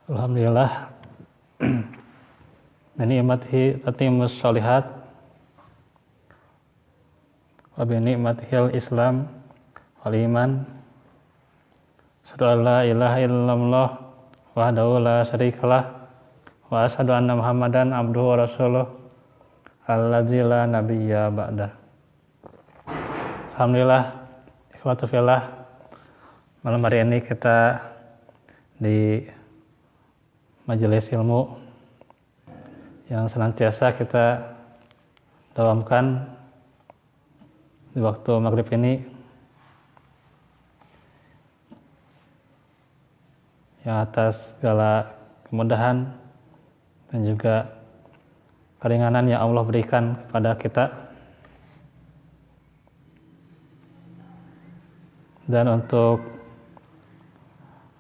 Alhamdulillah. Ni'matihi tatimmus sholihat wa bi ni'matihil Islam wal iman. Asyhadu an la ilaha illallah wahdahu la syarikalah wa asyhadu anna Muhammadan abduhu wa rasuluh alladzi la nabiyya ba'dah. Alhamdulillah, ikhwatu fillah, malam hari ini kita di majelis ilmu yang senantiasa kita dawamkan di waktu maghrib ini, yang atas segala kemudahan dan juga keringanan yang Allah berikan kepada kita. Dan untuk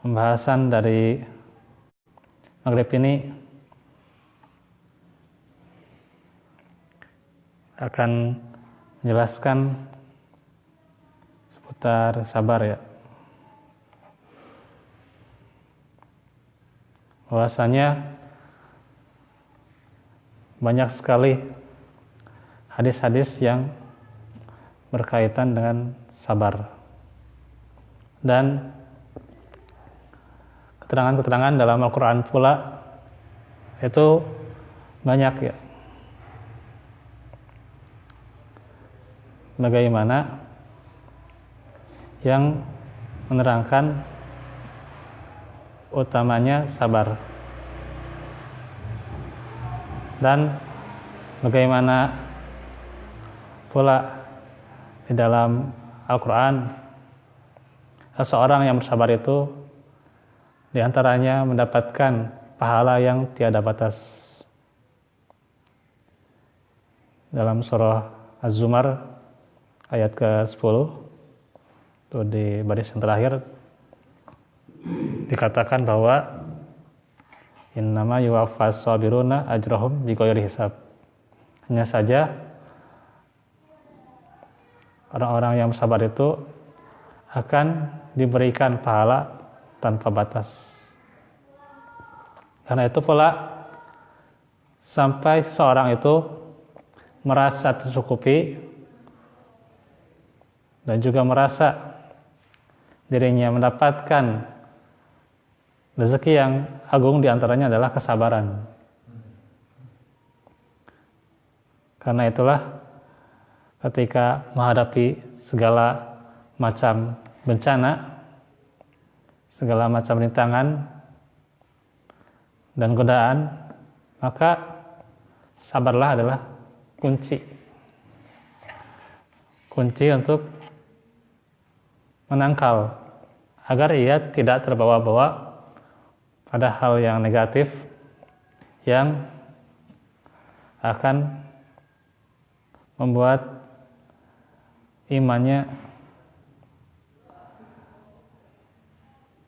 pembahasan dari maghrib ini akan menjelaskan seputar sabar, ya. Bahwasanya banyak sekali hadis-hadis yang berkaitan dengan sabar, dan keterangan-keterangan dalam Al-Quran pula itu banyak, ya. Bagaimana yang menerangkan utamanya sabar, dan bagaimana pula di dalam Al-Quran seseorang yang bersabar itu diantaranya mendapatkan pahala yang tiada batas. Dalam surah Az-Zumar ayat ke-10 itu di baris yang terakhir dikatakan bahwa innama yuwaffas sabiruna ajrahum bighairi hisab. Hanya saja orang-orang yang bersabar itu akan diberikan pahala tanpa batas. Karena itu pula sampai seorang itu merasa tercukupi dan juga merasa dirinya mendapatkan rezeki yang agung, diantaranya adalah kesabaran. Karena itulah ketika menghadapi segala macam bencana, segala macam rintangan dan godaan, maka sabarlah adalah kunci untuk menangkal agar ia tidak terbawa-bawa pada hal yang negatif yang akan membuat imannya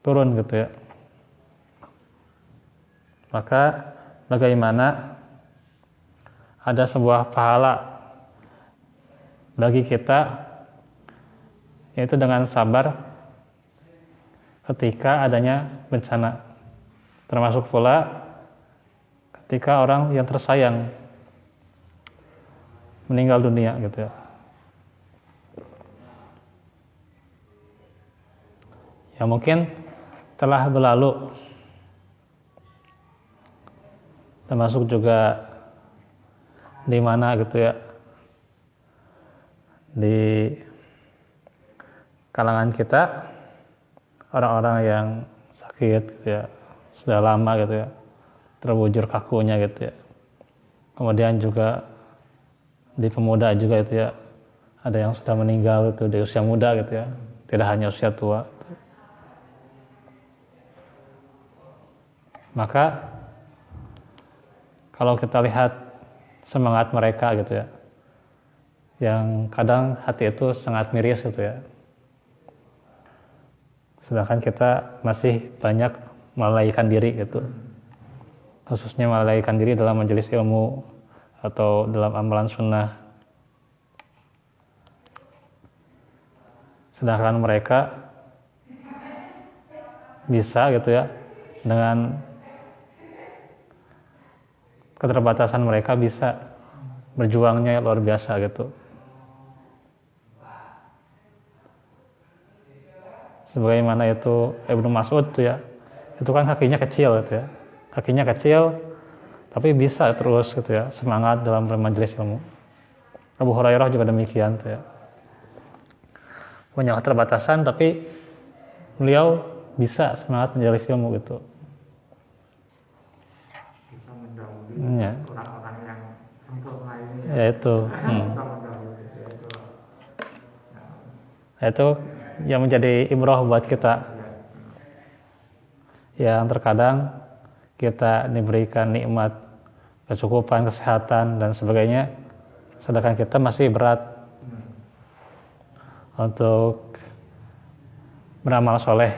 turun, gitu, ya. Maka bagaimana ada sebuah pahala bagi kita, yaitu dengan sabar ketika adanya bencana, termasuk pula ketika orang yang tersayang meninggal dunia, gitu, ya. Ya mungkin telah berlalu, termasuk juga di mana, gitu, ya, di kalangan kita orang-orang yang sakit, gitu, ya, sudah lama, gitu, ya, terbujur kakunya, gitu, ya. Kemudian juga di pemuda juga, itu, ya, ada yang sudah meninggal itu di usia muda, gitu, ya, tidak hanya usia tua. Maka kalau kita lihat semangat mereka, gitu, ya, yang kadang hati itu sangat miris, gitu, ya. Sedangkan kita masih banyak melalaikan diri, gitu. Khususnya melalaikan diri dalam majelis ilmu atau dalam amalan sunnah. Sedangkan mereka bisa, gitu, ya, dengan keterbatasan mereka bisa berjuangnya luar biasa gitu. Sebagaimana itu Ibnu Mas'ud tuh ya, itu kan kakinya kecil gitu ya, kakinya kecil tapi bisa terus gitu ya semangat dalam bermajelis ilmu. Abu Hurairah juga demikian tuh ya, punya keterbatasan tapi beliau bisa semangat majelis ilmu gitu. Bisa mendahului Ya. orang-orang yang sempurna ini Ya itu. Bisa mendahului itu. Itu yang menjadi ibrah buat kita. Yang terkadang kita diberikan nikmat kecukupan, kesehatan dan sebagainya, sedangkan kita masih berat untuk beramal soleh,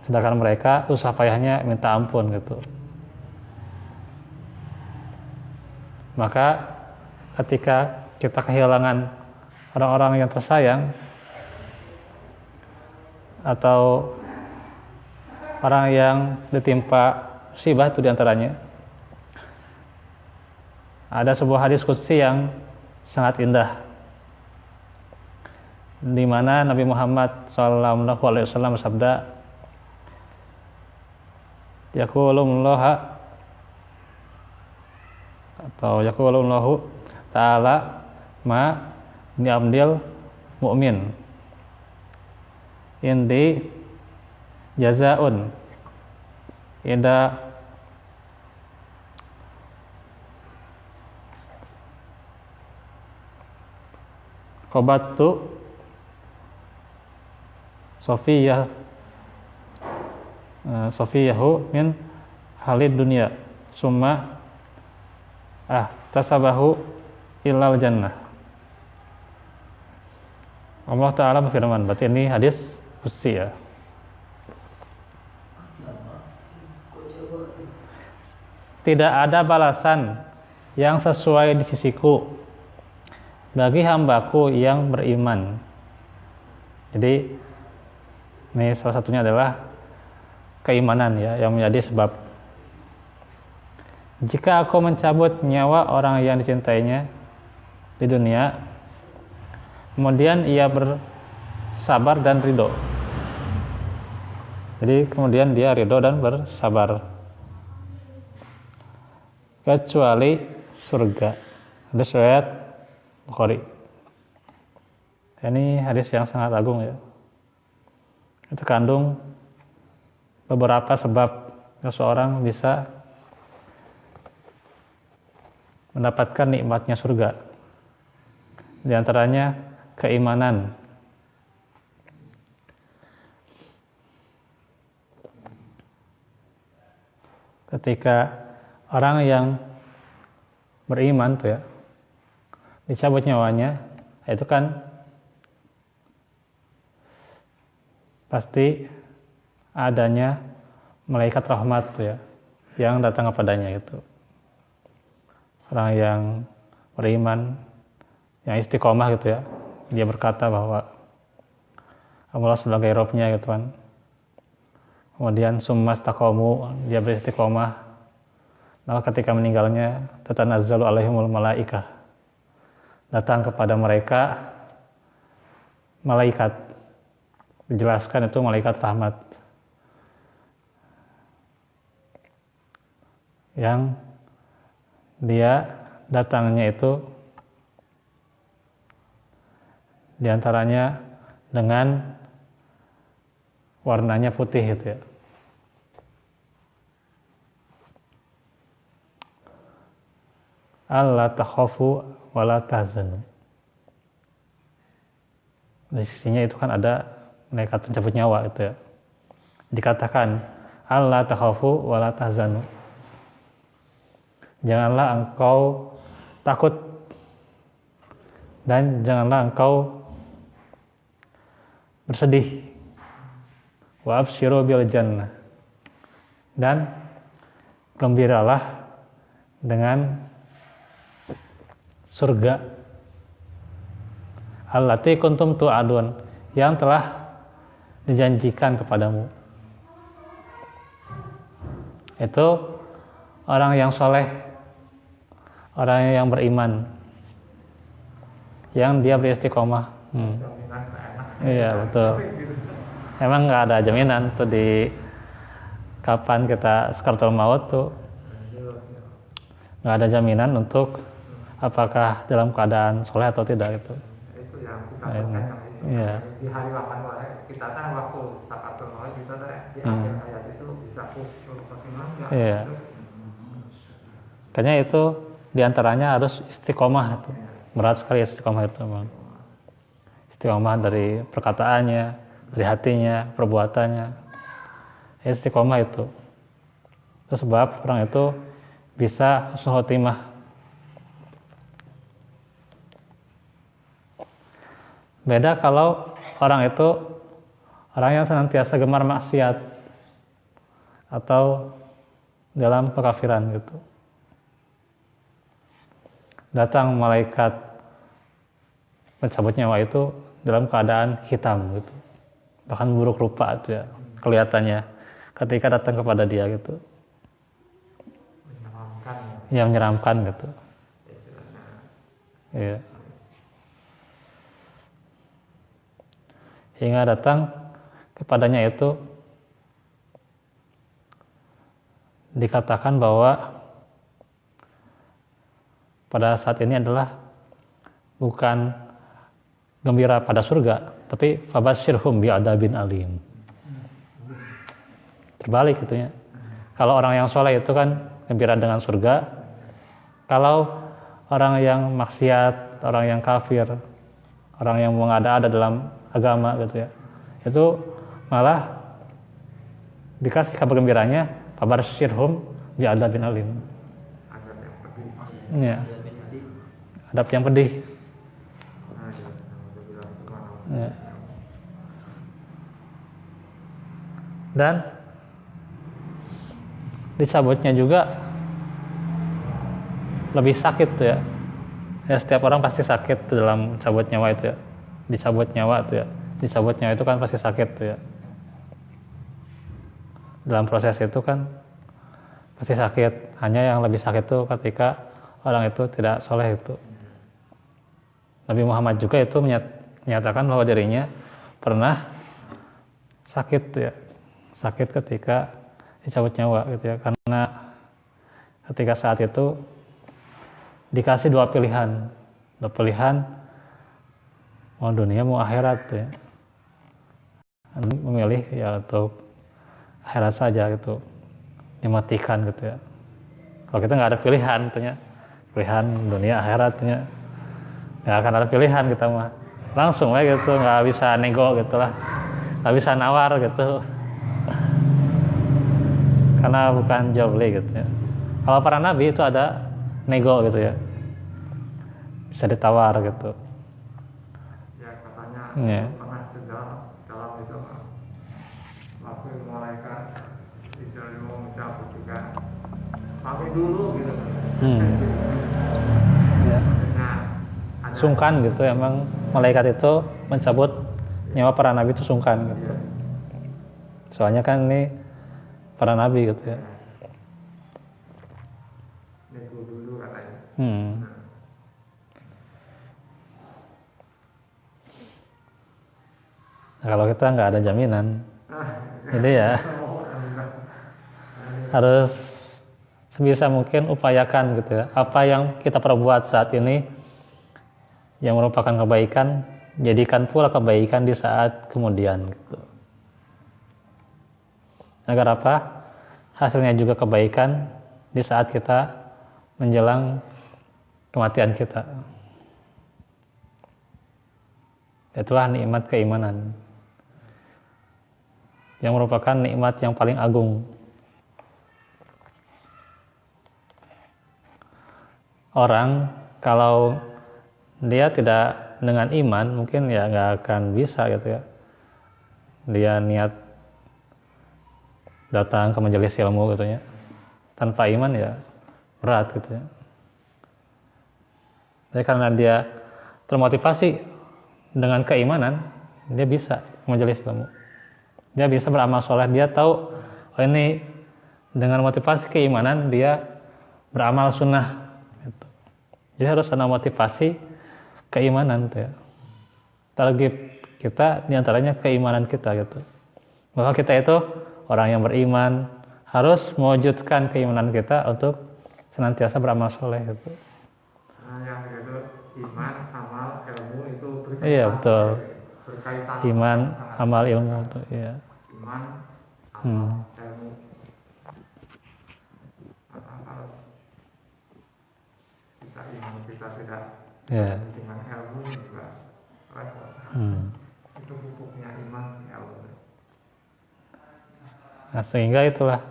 sedangkan mereka susah payahnya minta ampun gitu. Maka ketika kita kehilangan orang-orang yang tersayang atau orang yang ditimpa musibah, itu diantaranya ada sebuah hadis qudsi yang sangat indah, di mana Nabi Muhammad SAW bersabda, yaqulullahu ta'ala ma ni'amdil mu'min indi jazaun ida qabattu Sofiyahu min halid dunia summa tasabahu ilal jannah. Allah Ta'ala berfirman, berarti ini hadis qudsi ya. Tidak ada balasan yang sesuai di sisiku bagi hambaku yang beriman. Jadi ini salah satunya adalah keimanan ya, yang menjadi sebab. Jika aku mencabut nyawa orang yang dicintainya di dunia, kemudian ia bersabar dan ridho. Jadi kemudian dia ridho dan bersabar, kecuali surga. Hadis riwayat Bukhari. Ini hadis yang sangat agung ya. Itu kandung beberapa sebab seseorang bisa mendapatkan nikmatnya surga. Di antaranya keimanan. Ketika orang yang beriman tuh ya dicabut nyawanya, itu kan pasti adanya malaikat rahmat tuh ya yang datang kepadanya gitu. Orang yang beriman, yang istiqomah gitu ya, dia berkata bahwa Allah sebagai Robnya gitu kan. Kemudian summas taqamu, dia beristiqomah, maka ketika meninggalnya tatanazzalu alaihimul malaikah, datang kepada mereka malaikat. Dijelaskan itu malaikat rahmat yang dia datangnya itu diantaranya dengan warnanya putih itu ya. Alla takhafu wa la tahzanu. Di sisinya itu kan ada malaikat pencabut nyawa itu ya. Dikatakan alla takhafu wa la tahzanu. Janganlah engkau takut dan janganlah engkau bersedih. Wa absyiru bil jannah. Dan gembiralah dengan surga allati kuntum tu'adun, yang telah dijanjikan kepadamu. Itu orang yang soleh, orang yang beriman, yang dia beristiqomah. Jaminan enak. Iya betul. Emang nggak ada jaminan tuh di kapan kita sakaratul maut tuh, nggak ada jaminan untuk apakah dalam keadaan soleh atau tidak gitu. Itu yang kita Nah, ini. percaya. Iya. Di hari wafat kita kan waktu sakaratul maut kita di akhir hayat itu bisa khusyuk bagaimana? Iya. Kayaknya itu diantaranya harus istiqomah itu. Berat sekali istiqomah itu bang. Istiqomah dari perkataannya, dari hatinya, perbuatannya. Istiqomah itu. Itu sebab orang itu bisa husnul khotimah. Beda kalau orang itu orang yang senantiasa gemar maksiat atau dalam kekafiran gitu. Datang malaikat mencabut nyawa itu dalam keadaan hitam gitu, bahkan buruk rupa itu ya kelihatannya ketika datang kepada dia gitu, Menyeramkan. yang menyeramkan gitu. Iya. Hingga datang kepadanya itu dikatakan bahwa pada saat ini adalah bukan gembira pada surga, tapi fabasyirhum bi'adzabin alim. Terbalik gitu ya. Kalau orang yang soleh itu kan gembira dengan surga. Kalau orang yang maksiat, orang yang kafir, orang yang mengada-ada dalam agama gitu ya, itu malah dikasih kabar gembiranya fabasyirhum bi'adzabin alim. Ada yang pergi. Ya. Adab yang pedih. Ya. Dan dicabutnya juga lebih sakit tuh ya. Ya setiap orang pasti sakit tuh dalam cabut nyawa itu ya. Dicabut nyawa tuh ya. Dicabut nyawa itu kan pasti sakit tuh ya. Dalam proses itu kan pasti sakit. Hanya yang lebih sakit tuh ketika orang itu tidak soleh itu. Nabi Muhammad juga itu menyatakan bahwa dirinya pernah sakit ya, sakit ketika dicabut nyawa gitu ya, karena ketika saat itu dikasih dua pilihan mau dunia mau akhirat ya, memilih ya untuk akhirat saja gitu, dimatikan gitu ya. Kalau kita nggak ada pilihan tentunya, pilihan dunia akhiratnya nggak akan ada pilihan kita mah langsung lah gitu, nggak bisa nego gitu lah, nggak bisa nawar gitu karena bukan jual beli gitu ya. Kalau para nabi itu ada nego gitu ya, bisa ditawar gitu Ya katanya ya. pernah dalam itu waktu malaikat Israel mau mencabut juga pamit dulu gitu. Ya. Nah, ada Sungkan gitu, emang malaikat itu mencabut nyawa para nabi itu sungkan gitu, soalnya kan ini para nabi gitu ya. nego dulu katanya. Nah, kalau kita nggak ada jaminan, jadi ya harus sebisa mungkin upayakan gitu ya, apa yang kita perbuat saat ini yang merupakan kebaikan, jadikan pula kebaikan di saat kemudian gitu. Agar apa? Hasilnya juga kebaikan di saat kita menjelang kematian kita. Itulah nikmat keimanan, yang merupakan nikmat yang paling agung. Orang kalau dia tidak dengan iman mungkin ya nggak akan bisa gitu ya. Dia niat datang ke majelis ilmu gitu ya, tanpa iman ya berat gitu ya. Jadi karena dia termotivasi dengan keimanan, dia bisa ke majelis ilmu. Dia bisa beramal soleh, dia tahu oh ini dengan motivasi keimanan dia beramal sunnah gitu. Jadi harus ada motivasi keimanan tuh ya. Target kita diantaranya keimanan kita gitu. Bahwa kita itu orang yang beriman, harus mewujudkan keimanan kita untuk senantiasa beramal soleh gitu. Nah, yang itu iman, amal, ilmu itu berkaitan. Iya betul. Berkaitan. Iman, amal, ilmu tuh ya. Iman, amal, ilmu. Kalau kita iman kita tidak dengan ilmu juga repot. Itu pupuknya iman, ilmu. Nah, sehingga itulah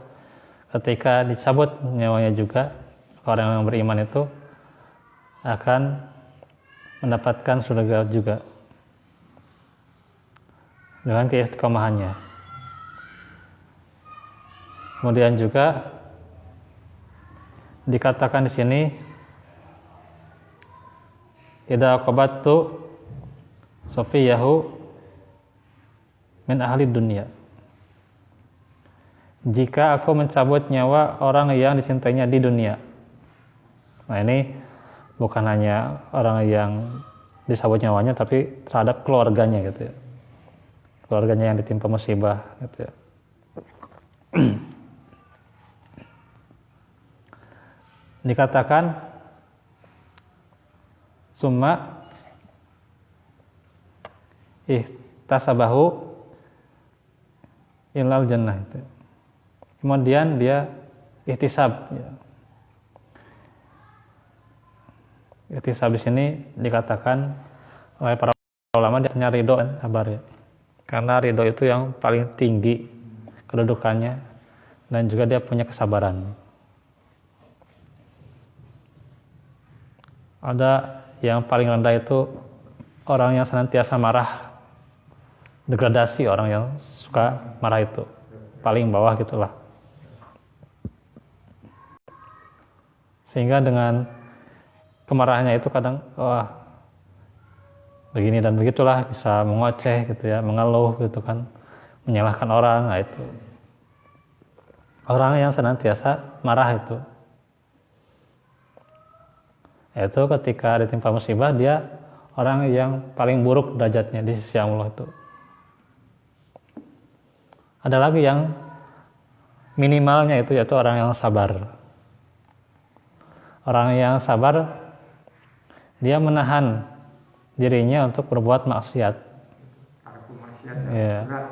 ketika dicabut nyawanya juga, orang yang beriman itu akan mendapatkan surga juga dengan keistiqomahannya. Kemudian juga dikatakan di sini, idza qabattu safiyahu min ahli dunia. Jika aku mencabut nyawa orang yang dicintainya di dunia. Nah ini bukan hanya orang yang dicabut nyawanya, tapi terhadap keluarganya gitu ya. Keluarganya yang ditimpa musibah gitu ya. Dikatakan summa ihtasabahu ilal jannah itu. Kemudian dia ihtisab ya. Ihtisab di sini dikatakan oleh para ulama dia hanya ridho dan sabar ya. Karena ridho itu yang paling tinggi kedudukannya dan juga dia punya kesabaran. Ada yang paling rendah itu orang yang senantiasa marah, degradasi, orang yang suka marah itu paling bawah gitulah. Sehingga dengan kemarahannya itu kadang wah begini dan begitulah, bisa mengoceh gitu ya, mengeluh gitu kan, menyalahkan orang. Nah itu orang yang senantiasa marah itu ketika ditimpa musibah dia orang yang paling buruk derajatnya di sisi Allah itu. Ada lagi yang minimalnya itu yaitu orang yang sabar. Orang yang sabar dia menahan dirinya untuk berbuat maksiat. Aku maksiat ya. Berat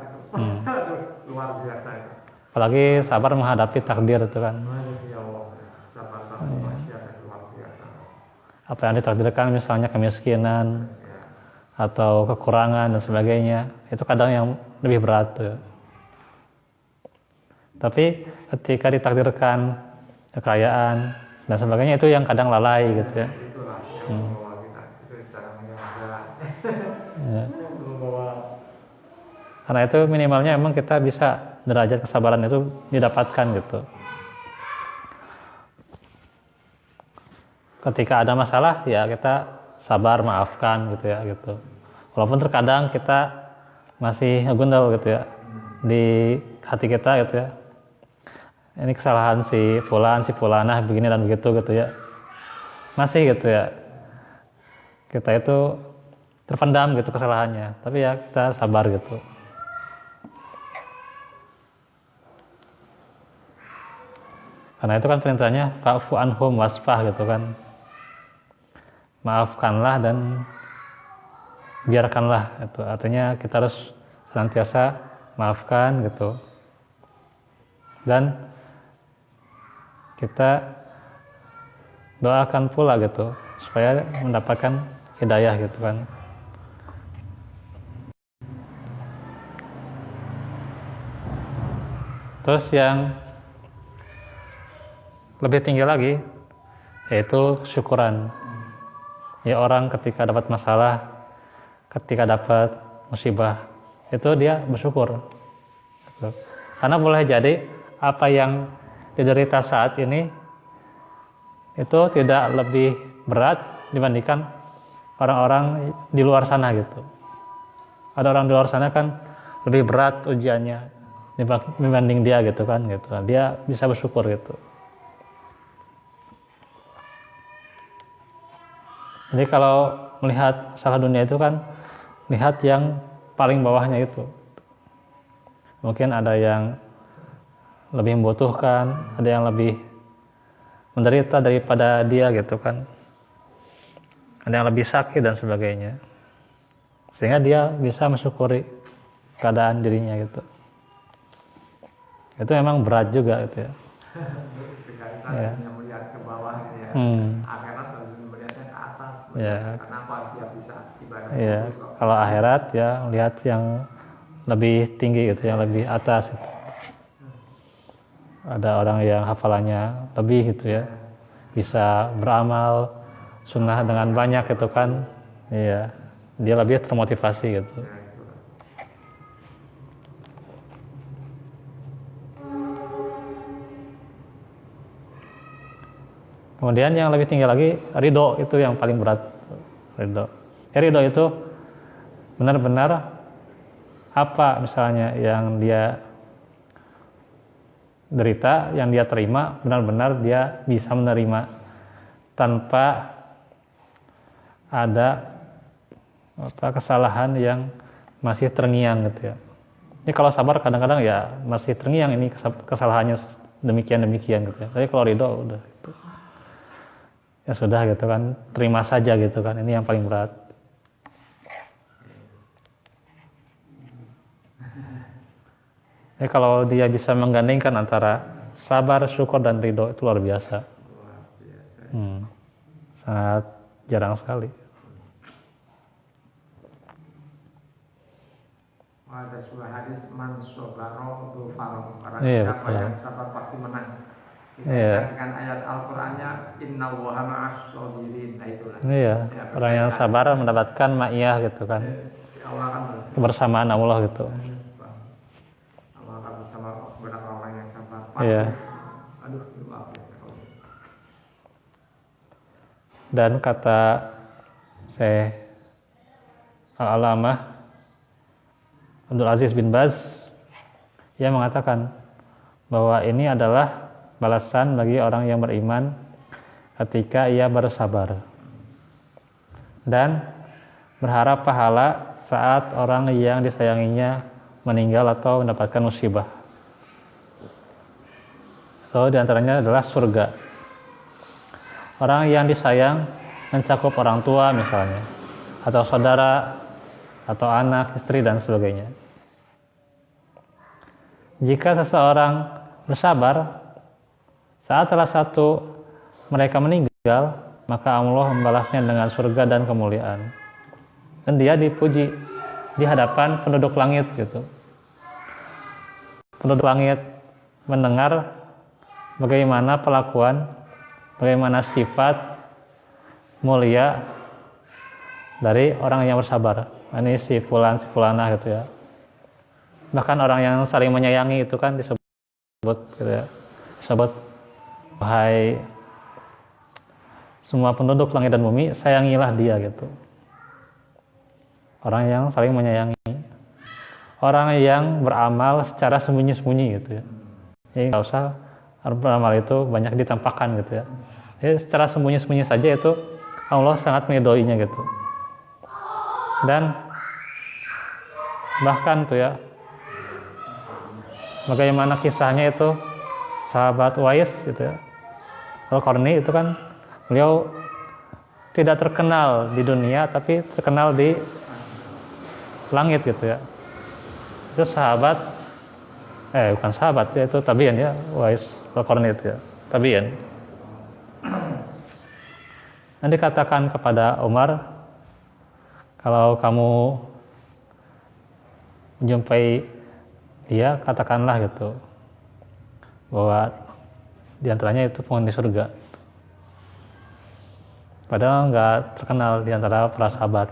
itu. Luar biasa itu. Apalagi sabar menghadapi takdir itu kan. Ya Allah, sabar maksiat itu luar biasa. Apa yang ditakdirkan misalnya kemiskinan atau kekurangan dan sebagainya, itu kadang yang lebih berat tuh. Tapi ketika ditakdirkan kekayaan dan sebagainya, itu yang kadang lalai gitu ya. Itulah yang membawa kita, itu cara yang membawa. Karena itu minimalnya emang kita bisa derajat kesabaran itu didapatkan gitu. Ketika ada masalah ya kita sabar, maafkan gitu ya gitu. Walaupun terkadang kita masih ngegundal gitu ya di hati kita gitu ya. Ini kesalahan si fulan, si fulanah begini dan begitu gitu ya. Masih gitu ya. Kita itu terpendam gitu kesalahannya, tapi ya kita sabar gitu. Karena itu kan perintahnya fa'fu anhum wasfah gitu kan. Maafkanlah dan biarkanlah itu. Artinya kita harus senantiasa maafkan gitu. Dan kita doakan pula gitu supaya mendapatkan hidayah gitu kan. Terus yang lebih tinggi lagi yaitu syukuran. Ya orang ketika dapat masalah, ketika dapat musibah, itu dia bersyukur. Karena boleh jadi apa yang diderita saat ini itu tidak lebih berat dibandingkan orang-orang di luar sana gitu. Ada orang di luar sana kan lebih berat ujiannya dibanding dia gitu kan gitu. Dia bisa bersyukur gitu. Jadi kalau melihat masalah dunia itu kan lihat yang paling bawahnya itu. Mungkin ada yang lebih membutuhkan, ada yang lebih menderita daripada dia gitu kan. Ada yang lebih sakit dan sebagainya. Sehingga dia bisa mensyukuri keadaan dirinya gitu. Itu memang berat juga gitu ya. Kita Ya. hanya melihat ke bawah ya. Akhirat harus melihatnya ke atas. Ya. Kenapa dia bisa ibadah Ya, itu kok. kalau akhirat ya lihat yang lebih tinggi gitu, yang lebih atas gitu. Ada orang yang hafalannya lebih gitu ya, bisa beramal sunnah dengan banyak gitu kan, iya, dia lebih termotivasi gitu. Ya, itu. Kemudian yang lebih tinggi lagi ridho, itu yang paling berat. Ridho, ridho itu benar-benar apa misalnya yang dia derita, yang dia terima, benar-benar dia bisa menerima tanpa ada kesalahan yang masih terngiang gitu ya. Ini kalau sabar kadang-kadang ya masih terngiang ini kesalahannya demikian gitu ya. Tapi kalau ridho udah gitu. Ya sudah gitu kan, terima saja gitu kan. Ini yang paling berat. Kalau dia bisa menggandengkan antara sabar, syukur, dan ridho, itu luar biasa. Sangat jarang sekali. Ada sebuah hadis man sobaro tu farong. Orang Iya, siapa betul. yang sabar pasti menang. Iya. Dengan ayat Al-Qur'annya inna Allaha ma'as sabirin. Nah itulah. Iya, Ya, orang yang sabar mendapatkan ma'iyah gitu kan. Allah akan Kebersamaan Allah gitu. Allah akan bersama orang yang sabar. Iya. Aduh, maaf ya. Dan kata Syekh Al-Alamah Abdul Aziz bin Baz, ia mengatakan bahwa ini adalah balasan bagi orang yang beriman ketika ia bersabar dan berharap pahala saat orang yang disayanginya meninggal atau mendapatkan musibah. So, diantaranya adalah surga. Orang yang disayang mencakup orang tua misalnya, atau saudara, atau anak, istri, dan sebagainya. Jika seseorang bersabar, saat salah satu mereka meninggal, maka Allah membalasnya dengan surga dan kemuliaan. Dan dia dipuji di hadapan penduduk langit gitu. Penduduk langit mendengar bagaimana pelakuan, bagaimana sifat mulia dari orang yang bersabar. Ini si fulan, si fulanah gitu ya. Bahkan orang yang saling menyayangi itu kan disebut gitu ya. Disebut, wahai semua penduduk langit dan bumi, sayangilah dia gitu. Orang yang saling menyayangi. Orang yang beramal secara sembunyi-sembunyi gitu ya. Jadi nggak usah beramal itu banyak ditampakkan gitu ya. Jadi secara sembunyi-sembunyi saja itu Allah sangat meridhoinya gitu. Dan bahkan tuh ya, bagaimana kisahnya itu sahabat Uwais gitu ya. Al-Qarni itu kan beliau tidak terkenal di dunia tapi terkenal di langit gitu ya. Itu sahabat bukan sahabat ya, itu tabi'in ya, Uwais Al-Qarni itu ya, tabi'in. Dan dikatakan kepada Umar, kalau kamu menjumpai dia, katakanlah gitu bahwa diantaranya itu penghuni surga. Padahal nggak terkenal diantara para sahabat.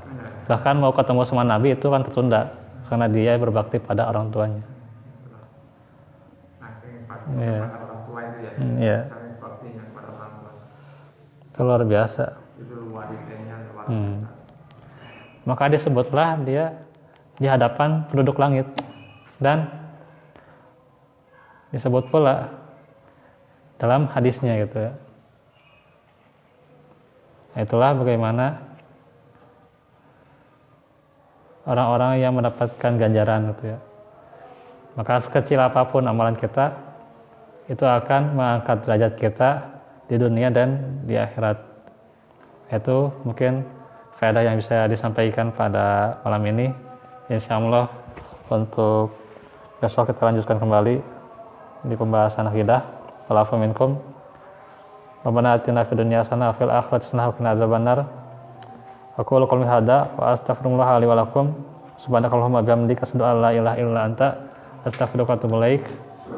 Bahkan mau ketemu sama Nabi itu kan tertunda karena dia berbakti pada orang tuanya. Saking Iya. pada orang tua itu ya. Iya. Saking baktinya pada orang tua. Itu luar biasa. Itu luar biasa. Maka disebutlah dia di hadapan penduduk langit, dan disebut pula dalam hadisnya gitu ya. Nah, itulah bagaimana orang-orang yang mendapatkan ganjaran gitu ya. Maka sekecil apapun amalan kita, itu akan mengangkat derajat kita di dunia dan di akhirat. Itu mungkin faedah yang bisa disampaikan pada malam ini. Insya Allah untuk besok kita lanjutkan kembali di pembahasan akidah. Wa'alafu minkum. Rabbana atina fid dunya hasanah wa fil akhirati hasanah wa qina adzabannar. Aqulu qouli hadza wa astaghfirullah li wa lakum. Subhanakallahumma wa bihamdika asyhadu an la ilaha illa anta astaghfiruka wa atubu ilaik.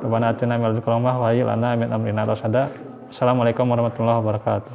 Rabbana atina min ladunka rahmah wa hayyi lana min amrina rashada. Assalamualaikum warahmatullahi wabarakatuh.